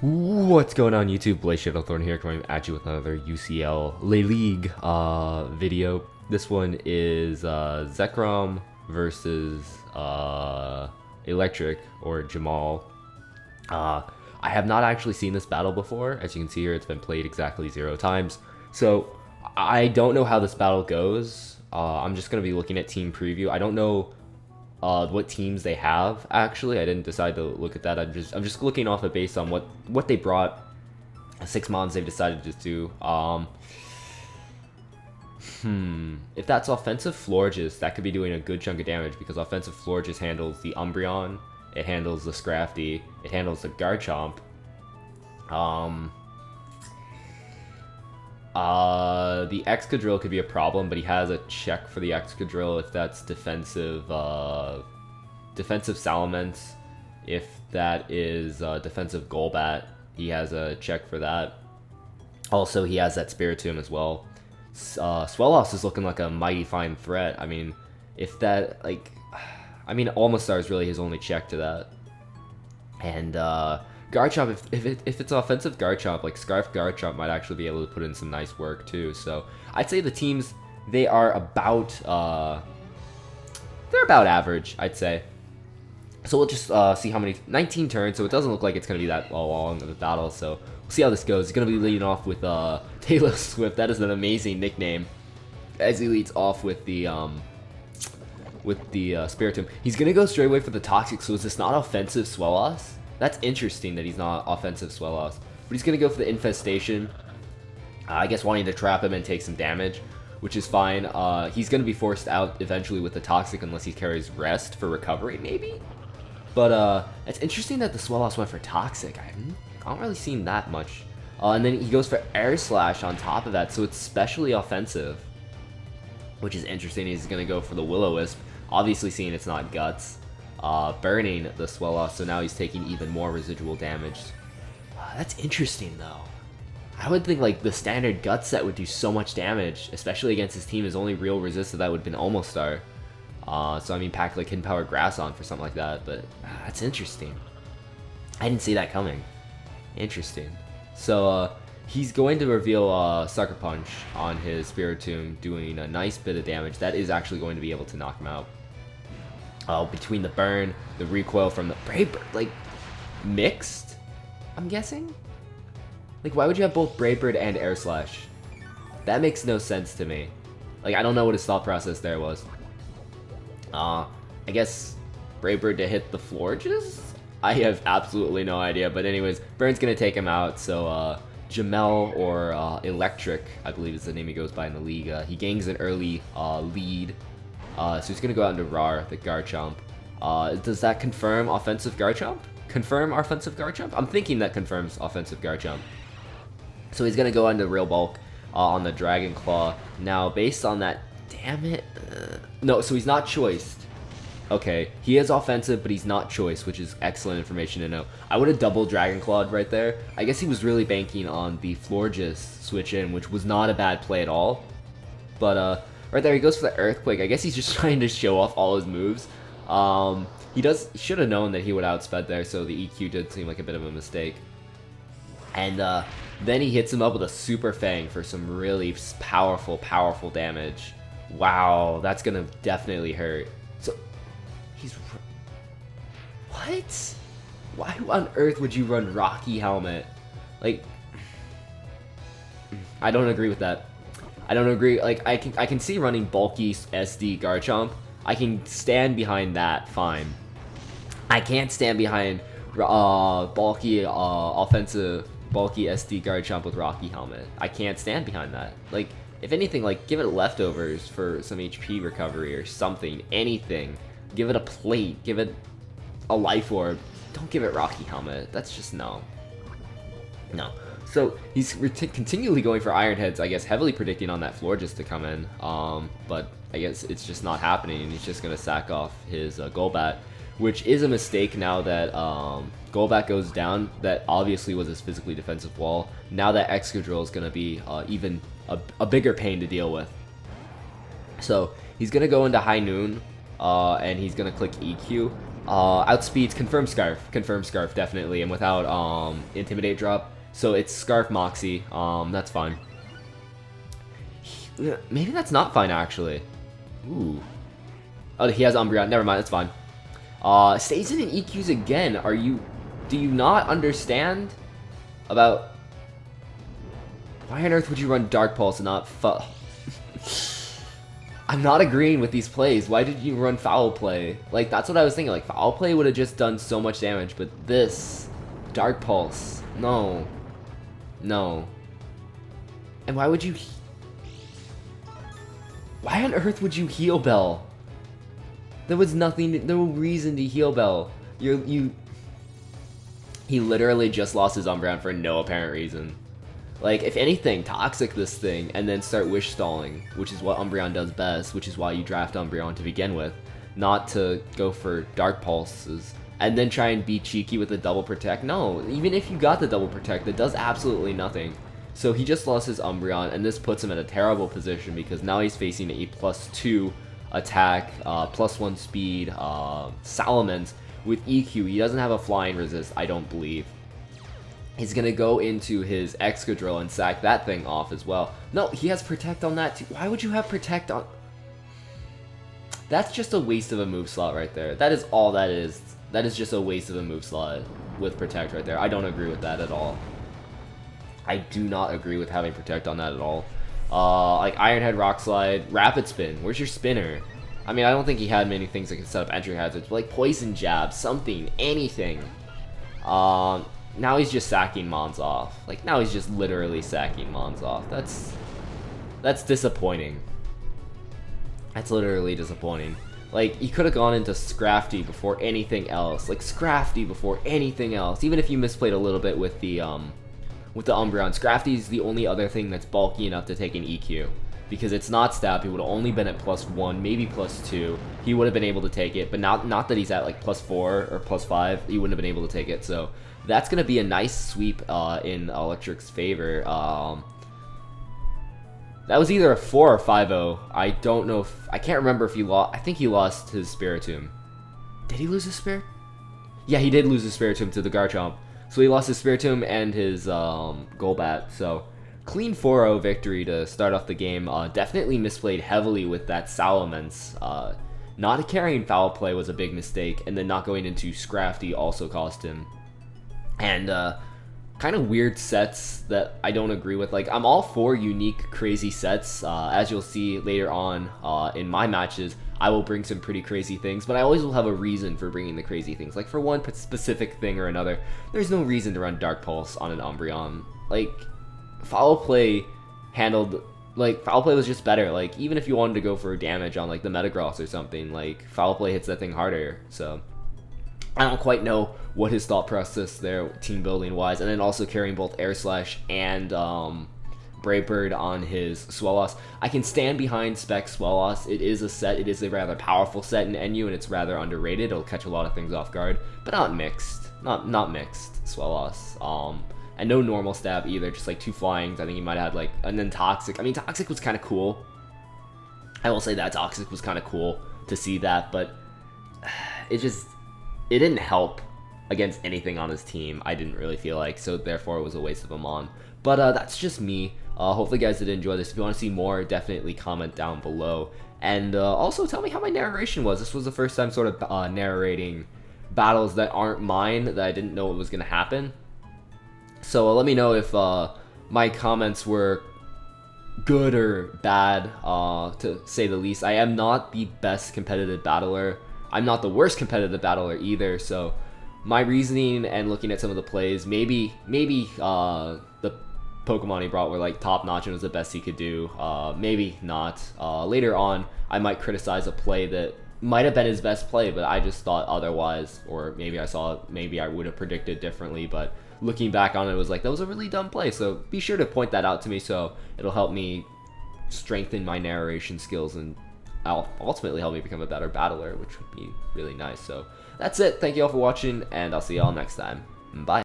What's going on YouTube? Blaze Shadowthorn here, coming at you with another UCL Le League video. This one is Zekrom versus Electric or Jamal. I have not actually seen this battle before. As you can see here, it's been played exactly 0 times. So I don't know how this battle goes. I'm just going to be looking at team preview. I don't know what teams they have. Actually, I didn't decide to look at that. I'm just looking off it based on what they brought, 6 mons they've decided to do. If that's offensive Florges, that could be doing a good chunk of damage, because offensive Florges handles the Umbreon, it handles the Scrafty, it handles the Garchomp. The Excadrill could be a problem, but he has a check for the Excadrill if that's defensive, defensive Salamence. If that is defensive Golbat, he has a check for that. Also, he has that Spiritomb as well. Swellows is looking like a mighty fine threat. I mean, if that, like, I mean, Almastar is really his only check to that. And, Garchomp, if it's offensive Garchomp, like Scarf Garchomp might actually be able to put in some nice work too. So I'd say the teams, they are about they're about average, I'd say. So we'll just see how many, 19 turns, so it doesn't look like it's gonna be that long of a battle. So we'll see how this goes. He's gonna be leading off with Taylor Swift. That is an amazing nickname. As he leads off with the Spiritomb, he's gonna go straight away for the Toxic. So is this not offensive Swellows? That's interesting that he's not offensive Swellows. But he's going to go for the Infestation. I guess wanting to trap him and take some damage, which is fine. He's going to be forced out eventually with the Toxic unless he carries Rest for recovery, maybe? But it's interesting that the Swellows went for Toxic. I haven't really seen that much. And then he goes for Air Slash on top of that, so it's specially offensive, which is interesting. He's going to go for the Will-O-Wisp, obviously seeing it's not Guts. Burning the Swellows, so now he's taking even more residual damage. That's interesting though. I would think like the standard Gut set would do so much damage, especially against his team. His only real resist to that would have been Almastar. So I mean, pack like Hidden Power Grass on for something like that, but that's interesting. I didn't see that coming. Interesting. So he's going to reveal Sucker Punch on his Spiritomb, doing a nice bit of damage. That is actually going to be able to knock him out. Between the burn, the recoil from the Brave Bird, like, mixed, I'm guessing? Like, why would you have both Brave Bird and Air Slash? That makes no sense to me. Like, I don't know what his thought process there was. I guess Brave Bird to hit the Florges? I have absolutely no idea, but anyways, Burn's gonna take him out, so, Jamel, or Electric, I believe is the name he goes by in the league, he gains an early lead. So he's going to go out into Rar, the Garchomp. Does that confirm offensive Garchomp? Confirm offensive Garchomp? I'm thinking that confirms offensive Garchomp. So he's going to go into Real Bulk on the Dragon Claw. Now, based on that, damn it. No, so he's not choiced. Okay, he is offensive, but he's not choice, which is excellent information to know. I would have double Dragon Clawed right there. I guess he was really banking on the Florges switch in, which was not a bad play at all. But, right there, he goes for the Earthquake. I guess he's just trying to show off all his moves. He should have known that he would outsped there, so the EQ did seem like a bit of a mistake. And then he hits him up with a Super Fang for some really powerful, powerful damage. Wow, that's gonna definitely hurt. So, he's... What? Why on earth would you run Rocky Helmet? Like, I don't agree with that. I don't agree. Like, I can see running bulky SD Garchomp. I can stand behind that, fine. I can't stand behind bulky offensive bulky SD Garchomp with Rocky Helmet. I can't stand behind that. Like, if anything, like, give it leftovers for some HP recovery or something, anything. Give it a plate, give it a life orb. Don't give it Rocky Helmet. That's just no. No. So he's continually going for Iron Heads, I guess, heavily predicting on that Florges to come in. But I guess it's just not happening, and he's just going to sack off his Golbat, which is a mistake now that Golbat goes down. That obviously was his physically defensive wall. Now that Excadrill is going to be even a bigger pain to deal with. So he's going to go into High Noon, and he's going to click EQ. Outspeeds confirm Scarf definitely, and without Intimidate drop. So it's Scarf Moxie. That's fine. Maybe that's not fine actually. Ooh. Oh, he has Umbreon. Never mind, that's fine. Stays in and EQs again. Do you not understand about why on earth would you run Dark Pulse and not I'm not agreeing with these plays. Why did you run Foul Play? Like, that's what I was thinking. Like, Foul Play would have just done so much damage, but this Dark Pulse, no. No. And why would you... Why on earth would you Heal Bell? There was nothing, no reason to Heal Bell. He literally just lost his Umbreon for no apparent reason. Like, if anything, Toxic this thing, and then start Wish Stalling, which is what Umbreon does best, which is why you draft Umbreon to begin with, not to go for Dark Pulses, and then try and be cheeky with the Double Protect. No, even if you got the Double Protect, that does absolutely nothing. So he just lost his Umbreon, and this puts him in a terrible position, because now he's facing a +2 attack, +1 speed, Salamence with EQ. He doesn't have a flying resist, I don't believe. He's gonna go into his Excadrill and sack that thing off as well. No, he has Protect on that too. Why would you have Protect on... That's just a waste of a move slot right there. That is all that is. That is just a waste of a move slot with Protect right there. I don't agree with that at all. I do not agree with having Protect on that at all. Like Iron Head, Rock Slide, Rapid Spin. Where's your spinner? I mean, I don't think he had many things that could set up entry hazards, but like Poison Jab, something, anything. Now he's just sacking Mons off. Like, now he's just literally sacking Mons off. That's disappointing. That's literally disappointing. Like, he could have gone into Scrafty before anything else. Like, Scrafty before anything else. Even if you misplayed a little bit with the Umbreon. Scrafty's the only other thing that's bulky enough to take an EQ. Because it's not stab, he would have only been at +1, maybe +2. He would have been able to take it, but not that he's at like +4 or +5. He wouldn't have been able to take it, so that's going to be a nice sweep in Electric's favor. That was either a 4 or 5-0. I don't know if... I can't remember if he lost... I think he lost his Spiritomb. Did he lose his Spirit? Yeah, he did lose his Spiritomb to the Garchomp. So he lost his Spiritomb and his Golbat, so... Clean 4-0 victory to start off the game. Definitely misplayed heavily with that Salamence. Not carrying Foul Play was a big mistake, and then not going into Scrafty also cost him. And kind of weird sets that I don't agree with. Like, I'm all for unique, crazy sets. As you'll see later on in my matches, I will bring some pretty crazy things, but I always will have a reason for bringing the crazy things. Like, for one specific thing or another, there's no reason to run Dark Pulse on an Umbreon. Like... Foul Play handled, like, Foul Play was just better. Like, even if you wanted to go for damage on, like, the Metagross or something, like, Foul Play hits that thing harder. So, I don't quite know what his thought process there, team building wise. And then also carrying both Air Slash and Brave Bird on his Swellows. I can stand behind Spec Swellows. It is a set. It is a rather powerful set in NU, and it's rather underrated. It'll catch a lot of things off guard, but not mixed. Not mixed Swellows. And no normal stab either, just like 2 flyings. I think he might have had like, and then Toxic. I mean, Toxic was kind of cool. I will say that Toxic was kind of cool to see that, but it didn't help against anything on his team. I didn't really feel like, so therefore it was a waste of him on. But that's just me. Hopefully you guys did enjoy this. If you want to see more, definitely comment down below. And also tell me how my narration was. This was the first time sort of narrating battles that aren't mine, that I didn't know what was going to happen. So let me know if my comments were good or bad, to say the least. I am not the best competitive battler. I'm not the worst competitive battler either, so my reasoning and looking at some of the plays, maybe the Pokemon he brought were like top notch and was the best he could do. Maybe not. Later on, I might criticize a play that might have been his best play, but I just thought otherwise, or maybe I would have predicted differently, but looking back on it, was like, that was a really dumb play. So be sure to point that out to me, so it'll help me strengthen my narration skills and ultimately help me become a better battler, which would be really nice. So that's it. Thank you all for watching, and I'll see y'all next time. Bye.